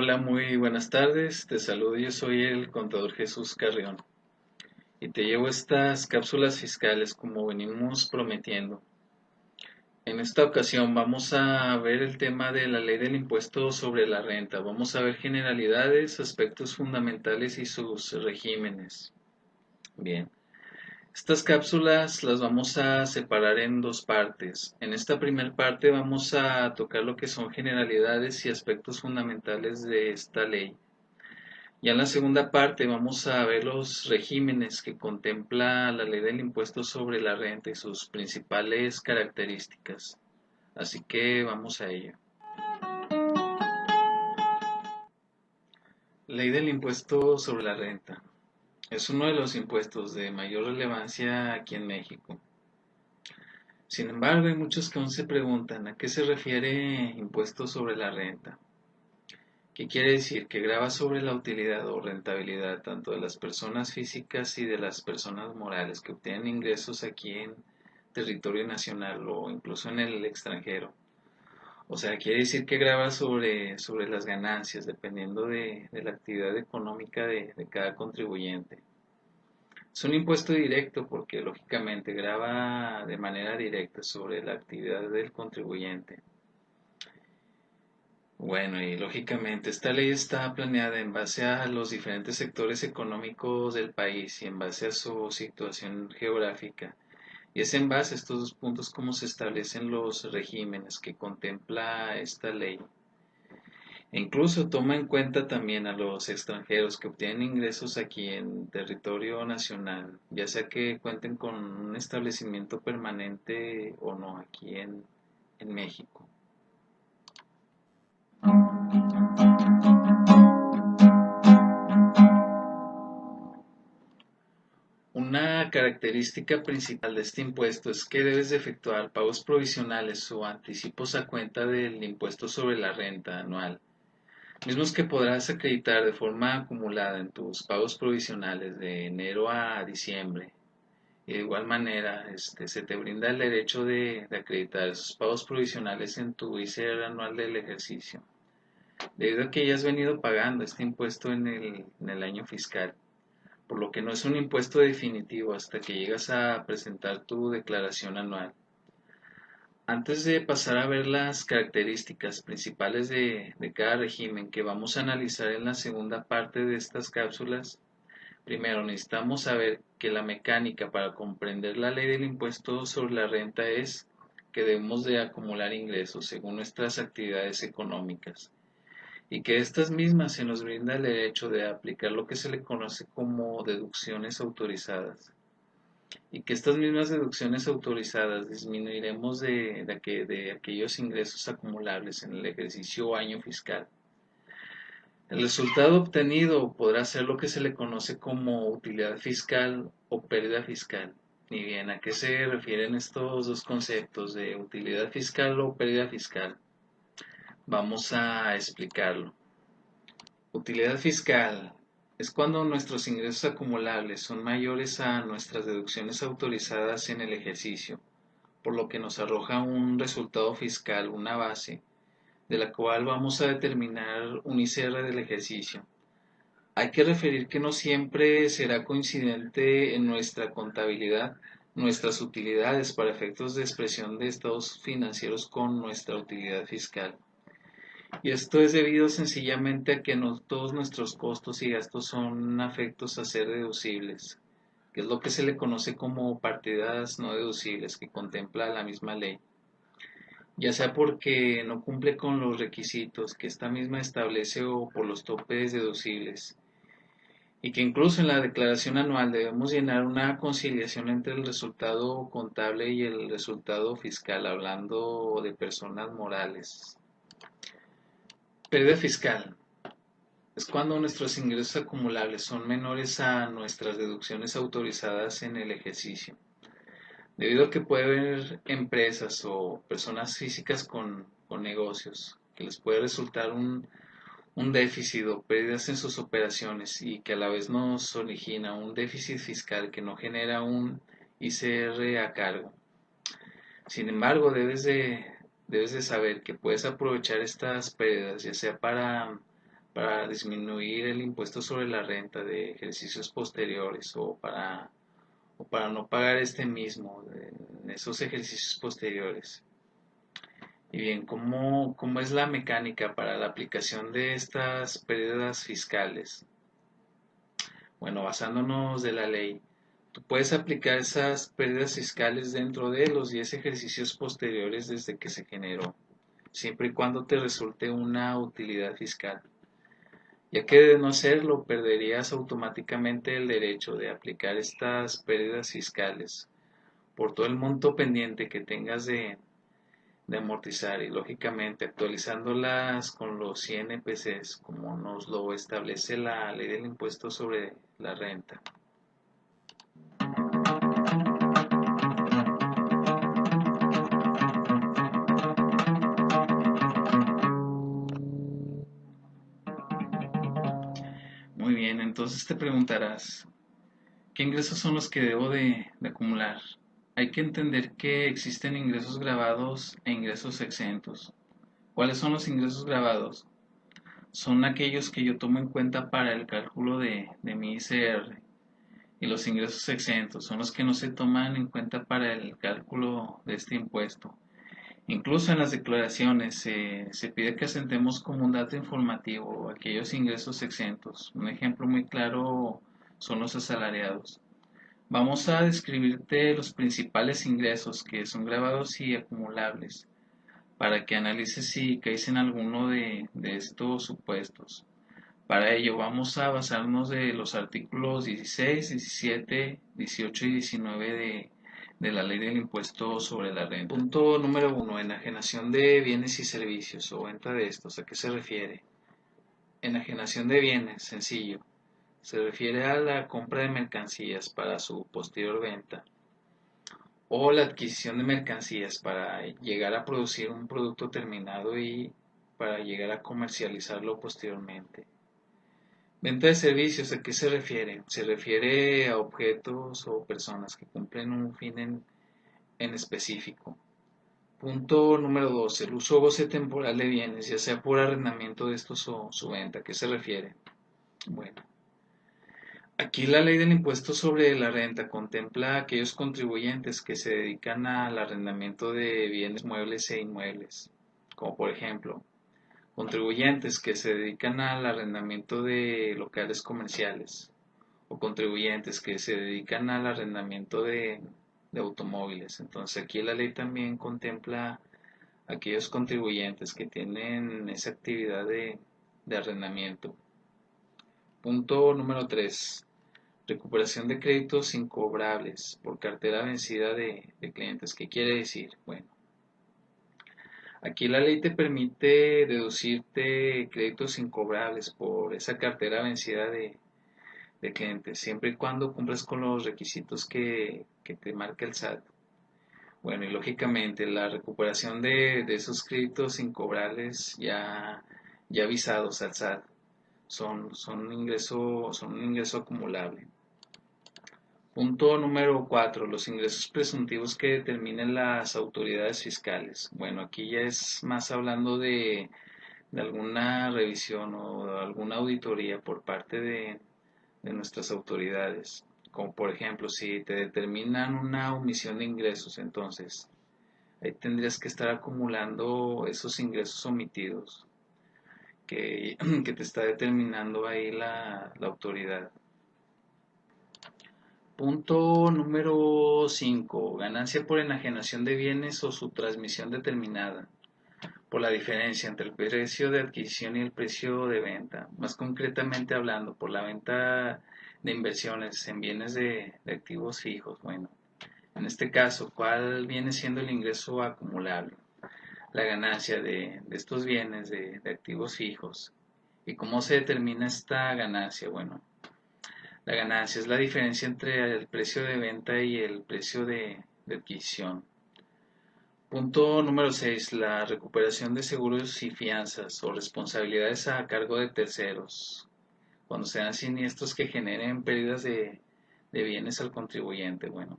Hola, muy buenas tardes. Te saludo, yo soy el contador Jesús Carrión y te llevo estas cápsulas fiscales como venimos prometiendo. En esta ocasión vamos a ver el tema de la ley del impuesto sobre la renta. Vamos a ver generalidades, aspectos fundamentales y sus regímenes. Bien, estas cápsulas las vamos a separar en dos partes. En esta primera parte vamos a tocar lo que son generalidades y aspectos fundamentales de esta ley. Ya en la segunda parte vamos a ver los regímenes que contempla la ley del impuesto sobre la renta y sus principales características. Así que vamos a ello. Ley del impuesto sobre la renta. Es uno de los impuestos de mayor relevancia aquí en México. Sin embargo, hay muchos que aún se preguntan a qué se refiere impuesto sobre la renta. ¿Qué quiere decir? Que grava sobre la utilidad o rentabilidad tanto de las personas físicas y de las personas morales que obtienen ingresos aquí en territorio nacional o incluso en el extranjero. O sea, quiere decir que grava sobre las ganancias dependiendo de la actividad económica de cada contribuyente. Es un impuesto directo porque lógicamente grava de manera directa sobre la actividad del contribuyente. Bueno, y lógicamente esta ley está planeada en base a los diferentes sectores económicos del país y en base a su situación geográfica. Y es en base a estos dos puntos como se establecen los regímenes que contempla esta ley. E incluso toma en cuenta también a los extranjeros que obtienen ingresos aquí en territorio nacional, ya sea que cuenten con un establecimiento permanente o no aquí en México. Una característica principal de este impuesto es que debes de efectuar pagos provisionales o anticipos a cuenta del impuesto sobre la renta anual, mismos que podrás acreditar de forma acumulada en tus pagos provisionales de enero a diciembre. Y de igual manera, se te brinda el derecho de acreditar esos pagos provisionales en tu ICR anual del ejercicio, debido a que ya has venido pagando este impuesto en el año fiscal, por lo que no es un impuesto definitivo hasta que llegas a presentar tu declaración anual. Antes de pasar a ver las características principales de cada régimen que vamos a analizar en la segunda parte de estas cápsulas, primero necesitamos saber que la mecánica para comprender la ley del impuesto sobre la renta es que debemos de acumular ingresos según nuestras actividades económicas y que estas mismas se nos brinda el derecho de aplicar lo que se le conoce como deducciones autorizadas y que estas mismas deducciones autorizadas disminuiremos de aquellos ingresos acumulables en el ejercicio o año fiscal. El resultado obtenido podrá ser lo que se le conoce como utilidad fiscal o pérdida fiscal. Y bien, ¿a qué se refieren estos dos conceptos de utilidad fiscal o pérdida fiscal? Vamos a explicarlo. Utilidad fiscal es cuando nuestros ingresos acumulables son mayores a nuestras deducciones autorizadas en el ejercicio, por lo que nos arroja un resultado fiscal, una base, de la cual vamos a determinar un ICR del ejercicio. Hay que referir que no siempre será coincidente en nuestra contabilidad nuestras utilidades para efectos de expresión de estados financieros con nuestra utilidad fiscal. Y esto es debido sencillamente a que no todos nuestros costos y gastos son afectos a ser deducibles, que es lo que se le conoce como partidas no deducibles que contempla la misma ley, ya sea porque no cumple con los requisitos que esta misma establece o por los topes deducibles, y que incluso en la declaración anual debemos llenar una conciliación entre el resultado contable y el resultado fiscal, hablando de personas morales. Pérdida fiscal es cuando nuestros ingresos acumulables son menores a nuestras deducciones autorizadas en el ejercicio, debido a que puede haber empresas o personas físicas con negocios que les puede resultar un déficit o pérdidas en sus operaciones y que a la vez nos origina un déficit fiscal que no genera un ICR a cargo. Sin embargo, debes de saber que puedes aprovechar estas pérdidas, ya sea para para disminuir el impuesto sobre la renta de ejercicios posteriores o para no pagar este mismo en esos ejercicios posteriores. Y bien, ¿cómo es la mecánica para la aplicación de estas pérdidas fiscales? Bueno, basándonos de la ley, tú puedes aplicar esas pérdidas fiscales dentro de los 10 ejercicios posteriores desde que se generó, siempre y cuando te resulte una utilidad fiscal, ya que de no serlo perderías automáticamente el derecho de aplicar estas pérdidas fiscales por todo el monto pendiente que tengas de amortizar y lógicamente actualizándolas con los INPCs como nos lo establece la ley del impuesto sobre la renta. Muy bien, entonces te preguntarás, ¿qué ingresos son los que debo de acumular? Hay que entender que existen ingresos grabados e ingresos exentos. ¿Cuáles son los ingresos grabados? Son aquellos que yo tomo en cuenta para el cálculo de mi ICR. Y los ingresos exentos son los que no se toman en cuenta para el cálculo de este impuesto. Incluso en las declaraciones se pide que asentemos como un dato informativo aquellos ingresos exentos. Un ejemplo muy claro son los asalariados. Vamos a describirte los principales ingresos que son grabados y acumulables para que analices si caes en alguno de estos supuestos. Para ello vamos a basarnos de los artículos 16, 17, 18 y 19 de la ley del impuesto sobre la renta. Punto número 1. Enajenación de bienes y servicios o venta de estos. ¿A qué se refiere? Enajenación de bienes, sencillo. Se refiere a la compra de mercancías para su posterior venta o la adquisición de mercancías para llegar a producir un producto terminado y para llegar a comercializarlo posteriormente. Venta de servicios, ¿a qué se refiere? Se refiere a objetos o personas que cumplen un fin en específico. Punto número 2. El uso o goce temporal de bienes, ya sea por arrendamiento de estos o su venta. ¿A qué se refiere? Bueno, aquí la ley del impuesto sobre la renta contempla a aquellos contribuyentes que se dedican al arrendamiento de bienes muebles e inmuebles, como por ejemplo, contribuyentes que se dedican al arrendamiento de locales comerciales o contribuyentes que se dedican al arrendamiento de automóviles. Entonces aquí la ley también contempla aquellos contribuyentes que tienen esa actividad de arrendamiento. Punto número 3. Recuperación de créditos incobrables por cartera vencida de clientes. ¿Qué quiere decir? Bueno, aquí la ley te permite deducirte créditos incobrables por esa cartera vencida de clientes, siempre y cuando cumplas con los requisitos que te marca el SAT. Bueno, y lógicamente la recuperación de esos créditos incobrables ya avisados al SAT son un ingreso acumulable. Punto número 4. Los ingresos presuntivos que determinen las autoridades fiscales. Bueno, aquí ya es más hablando de alguna revisión o de alguna auditoría por parte de nuestras autoridades. Como por ejemplo, si te determinan una omisión de ingresos, entonces ahí tendrías que estar acumulando esos ingresos omitidos que, que te está determinando ahí la autoridad. Punto número 5. Ganancia por enajenación de bienes o su transmisión determinada por la diferencia entre el precio de adquisición y el precio de venta. Más concretamente hablando, por la venta de inversiones en bienes de activos fijos. Bueno, en este caso, ¿cuál viene siendo el ingreso acumulable? La ganancia de estos bienes de activos fijos. ¿Y cómo se determina esta ganancia? Bueno, la ganancia es la diferencia entre el precio de venta y el precio de adquisición. Punto número 6. La recuperación de seguros y fianzas o responsabilidades a cargo de terceros. Cuando sean siniestros que generen pérdidas de bienes al contribuyente. Bueno,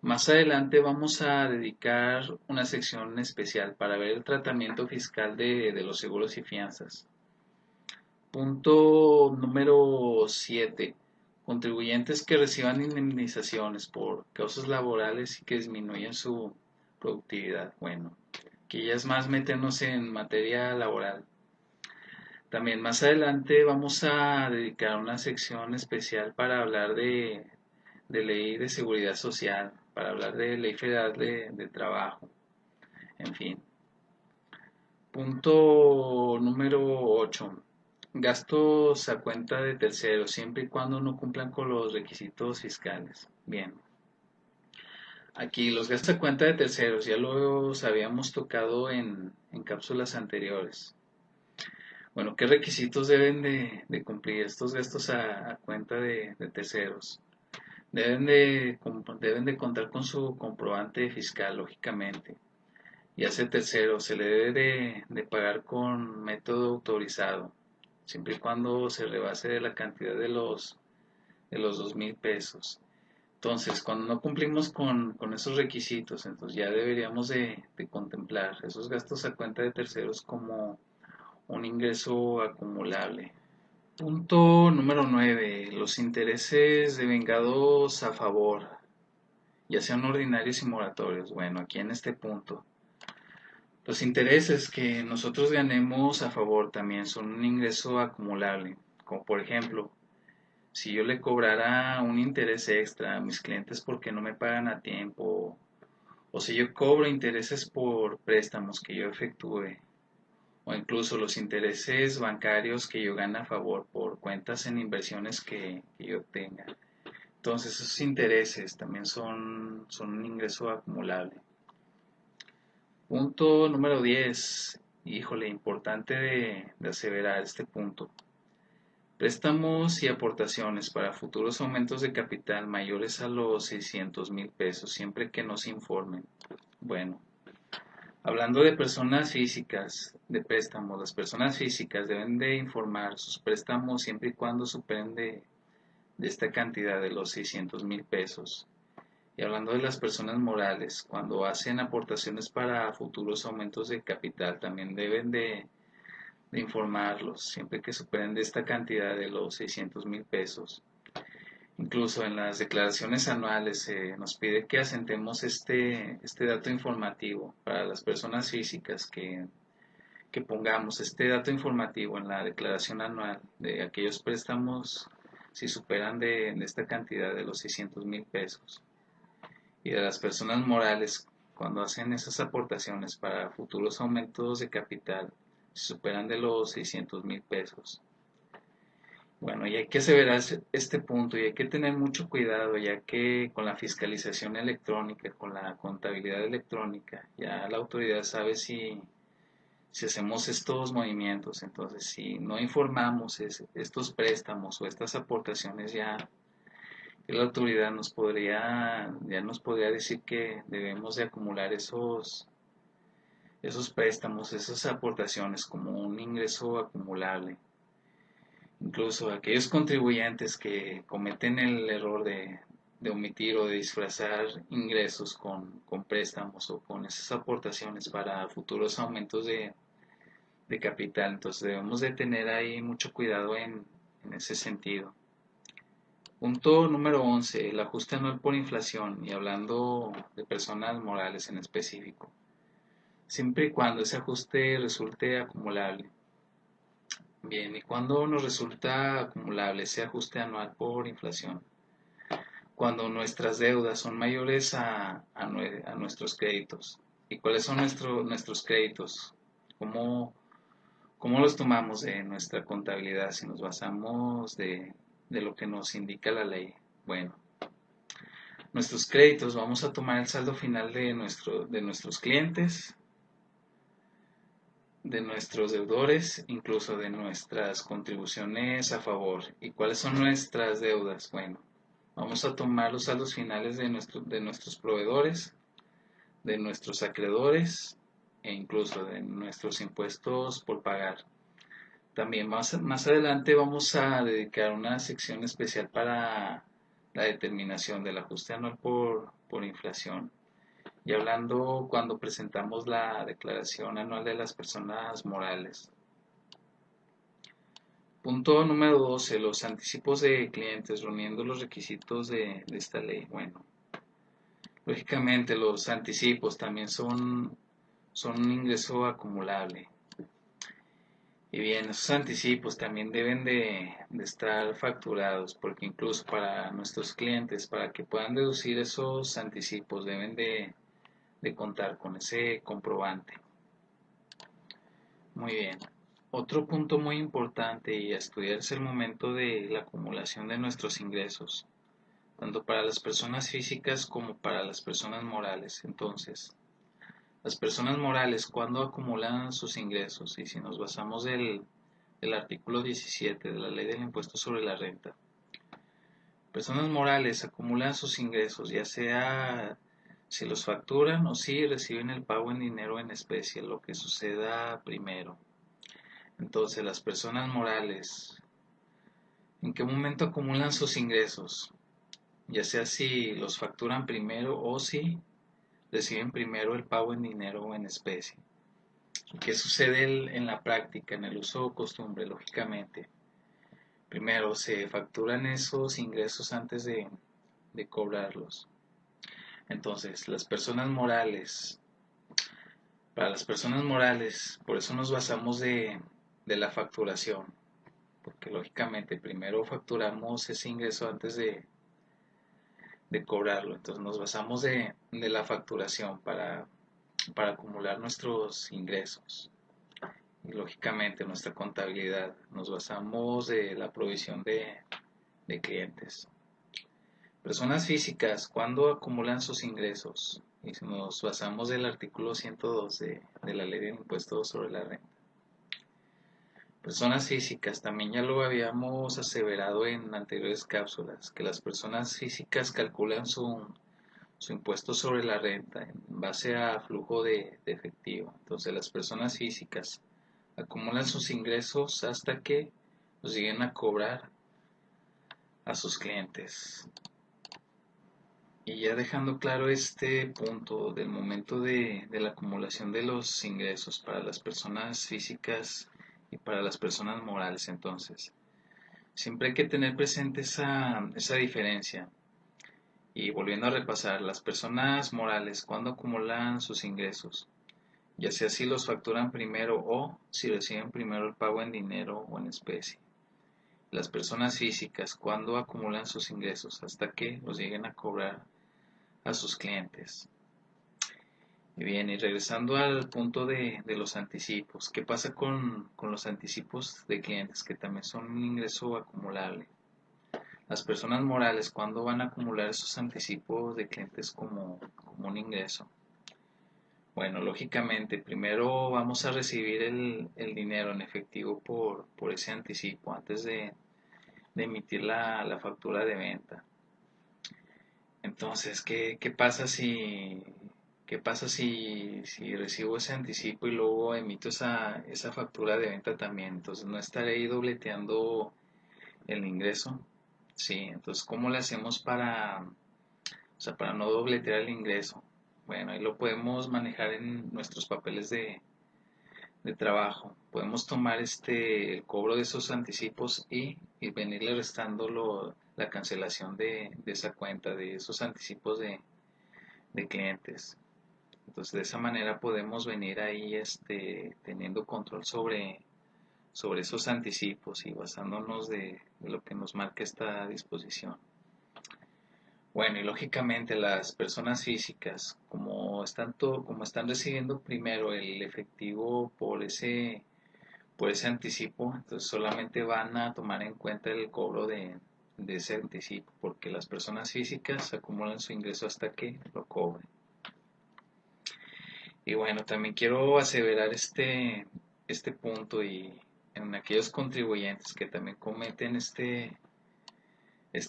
más adelante vamos a dedicar una sección especial para ver el tratamiento fiscal de los seguros y fianzas. Punto número 7. Contribuyentes que reciban indemnizaciones por causas laborales y que disminuyan su productividad. Bueno, que ya es más meternos en materia laboral. También más adelante vamos a dedicar una sección especial para hablar de ley de seguridad social, para hablar de ley federal de trabajo, en fin. Punto número 8. Gastos a cuenta de terceros, siempre y cuando no cumplan con los requisitos fiscales. Bien, aquí los gastos a cuenta de terceros ya los habíamos tocado en cápsulas anteriores. Bueno, ¿qué requisitos deben de cumplir estos gastos a cuenta de terceros? Deben de contar con su comprobante fiscal, lógicamente. Y a ese tercero se le debe de pagar con método autorizado, siempre y cuando se rebase de la cantidad de los 2,000 pesos. Entonces, cuando no cumplimos con esos requisitos, entonces ya deberíamos de contemplar esos gastos a cuenta de terceros como un ingreso acumulable. Punto número 9. Los intereses devengados a favor, ya sean ordinarios y moratorios. Bueno, aquí en este punto, los intereses que nosotros ganemos a favor también son un ingreso acumulable. Como por ejemplo, si yo le cobrara un interés extra a mis clientes porque no me pagan a tiempo, o si yo cobro intereses por préstamos que yo efectúe, o incluso los intereses bancarios que yo gane a favor por cuentas en inversiones que yo tenga. Entonces esos intereses también son un ingreso acumulable. Punto número 10. Híjole, importante de aseverar este punto. Préstamos y aportaciones para futuros aumentos de capital mayores a los 600,000 pesos, siempre que nos informen. Bueno, hablando de personas físicas, de préstamos, las personas físicas deben de informar sus préstamos siempre y cuando superen de esta cantidad de los 600,000 pesos. Y hablando de las personas morales, cuando hacen aportaciones para futuros aumentos de capital, también deben de informarlos, siempre que superen de esta cantidad de los 600,000 pesos. Incluso en las declaraciones anuales se nos pide que asentemos este dato informativo para las personas físicas, que pongamos este dato informativo en la declaración anual de aquellos préstamos si superan de esta cantidad de los 600,000 pesos. Y de las personas morales, cuando hacen esas aportaciones para futuros aumentos de capital, si superan de los 600,000 pesos. Bueno, y hay que aseverar este punto y hay que tener mucho cuidado, ya que con la fiscalización electrónica, con la contabilidad electrónica, ya la autoridad sabe si hacemos estos movimientos. Entonces, si no informamos estos préstamos o estas aportaciones, ya la autoridad ya nos podría decir que debemos de acumular esos préstamos, esas aportaciones como un ingreso acumulable. Incluso aquellos contribuyentes que cometen el error de omitir o de disfrazar ingresos con préstamos o con esas aportaciones para futuros aumentos de capital. Entonces debemos de tener ahí mucho cuidado en ese sentido. Punto número 11. El ajuste anual por inflación, y hablando de personas morales en específico, siempre y cuando ese ajuste resulte acumulable. Bien, ¿y cuándo nos resulta acumulable ese ajuste anual por inflación? Cuando nuestras deudas son mayores a nuestros créditos. ¿Y cuáles son nuestros créditos? ¿Cómo, ¿Cómo los tomamos de nuestra contabilidad si nos basamos de lo que nos indica la ley? Bueno, nuestros créditos, vamos a tomar el saldo final de nuestros clientes, de nuestros deudores, incluso de nuestras contribuciones a favor. ¿Y cuáles son nuestras deudas? Bueno, vamos a tomar los saldos finales de nuestros proveedores, de nuestros acreedores e incluso de nuestros impuestos por pagar. También más adelante vamos a dedicar una sección especial para la determinación del ajuste anual por inflación. Y hablando cuando presentamos la declaración anual de las personas morales. Punto número 12. Los anticipos de clientes, reuniendo los requisitos de esta ley. Bueno, lógicamente los anticipos también son un ingreso acumulable. Y bien, esos anticipos también deben de estar facturados, porque incluso para nuestros clientes, para que puedan deducir esos anticipos, deben de contar con ese comprobante. Muy bien. Otro punto muy importante y a estudiar es el momento de la acumulación de nuestros ingresos, tanto para las personas físicas como para las personas morales. Entonces, las personas morales, ¿cuándo acumulan sus ingresos? Y si nos basamos del artículo 17 de la Ley del Impuesto sobre la Renta, personas morales acumulan sus ingresos, ya sea si los facturan o si reciben el pago en dinero en especie, lo que suceda primero. Entonces, las personas morales, ¿en qué momento acumulan sus ingresos? Ya sea si los facturan primero o si reciben primero el pago en dinero o en especie. ¿Qué sucede en la práctica, en el uso o costumbre? Lógicamente, primero se facturan esos ingresos antes de cobrarlos. Entonces, las personas morales, para las personas morales, por eso nos basamos de la facturación, porque lógicamente primero facturamos ese ingreso antes de cobrarlo. Entonces nos basamos de la facturación para acumular nuestros ingresos. Y lógicamente nuestra contabilidad nos basamos de la provisión de clientes. Personas físicas, ¿cuándo acumulan sus ingresos? Y si nos basamos del artículo 102 de la Ley del Impuesto sobre la Renta. Personas físicas, también ya lo habíamos aseverado en anteriores cápsulas, que las personas físicas calculan su impuesto sobre la renta en base a flujo de efectivo. Entonces las personas físicas acumulan sus ingresos hasta que los lleguen a cobrar a sus clientes. Y ya dejando claro este punto del momento de la acumulación de los ingresos para las personas físicas y para las personas morales, entonces, siempre hay que tener presente esa diferencia. Y volviendo a repasar, las personas morales, ¿cuándo acumulan sus ingresos? Ya sea si los facturan primero o si reciben primero el pago en dinero o en especie. Las personas físicas, ¿cuándo acumulan sus ingresos? Hasta que los lleguen a cobrar a sus clientes. Y bien, y regresando al punto de los anticipos, ¿qué pasa con los anticipos de clientes que también son un ingreso acumulable? Las personas morales, ¿cuándo van a acumular esos anticipos de clientes como un ingreso? Bueno, lógicamente, primero vamos a recibir el dinero en efectivo por ese anticipo antes de emitir la factura de venta. Entonces, qué pasa si recibo ese anticipo y luego emito esa factura de venta también? Entonces, no estaré ahí dobleteando el ingreso. Sí, entonces, ¿cómo le hacemos para no dobletear el ingreso? Bueno, ahí lo podemos manejar en nuestros papeles de trabajo. Podemos tomar el cobro de esos anticipos y venirle restando la cancelación de esa cuenta, de esos anticipos de clientes. Entonces, de esa manera podemos venir ahí teniendo control sobre esos anticipos y basándonos de lo que nos marca esta disposición. Bueno, y lógicamente las personas físicas, como están recibiendo primero el efectivo por ese anticipo, entonces solamente van a tomar en cuenta el cobro de ese anticipo, porque las personas físicas acumulan su ingreso hasta que lo cobren. Y bueno, también quiero aseverar este punto y en aquellos contribuyentes que también cometen este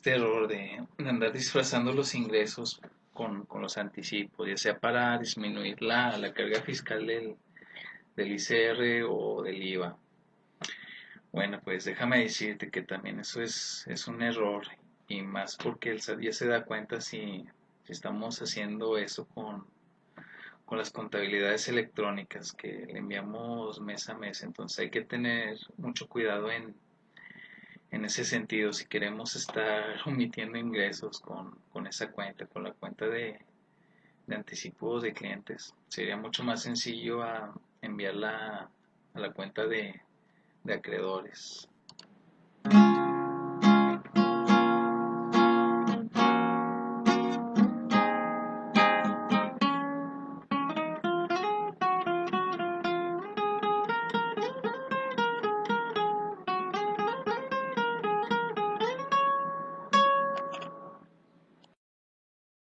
error de andar disfrazando los ingresos con los anticipos, ya sea para disminuir la carga fiscal del ICR o del IVA. Bueno, pues déjame decirte que también eso es un error y más porque el SAT ya se da cuenta si estamos haciendo eso con las contabilidades electrónicas que le enviamos mes a mes. Entonces hay que tener mucho cuidado En ese sentido, si queremos estar omitiendo ingresos con esa cuenta, con la cuenta de anticipos de clientes, sería mucho más sencillo a enviarla a la cuenta de acreedores.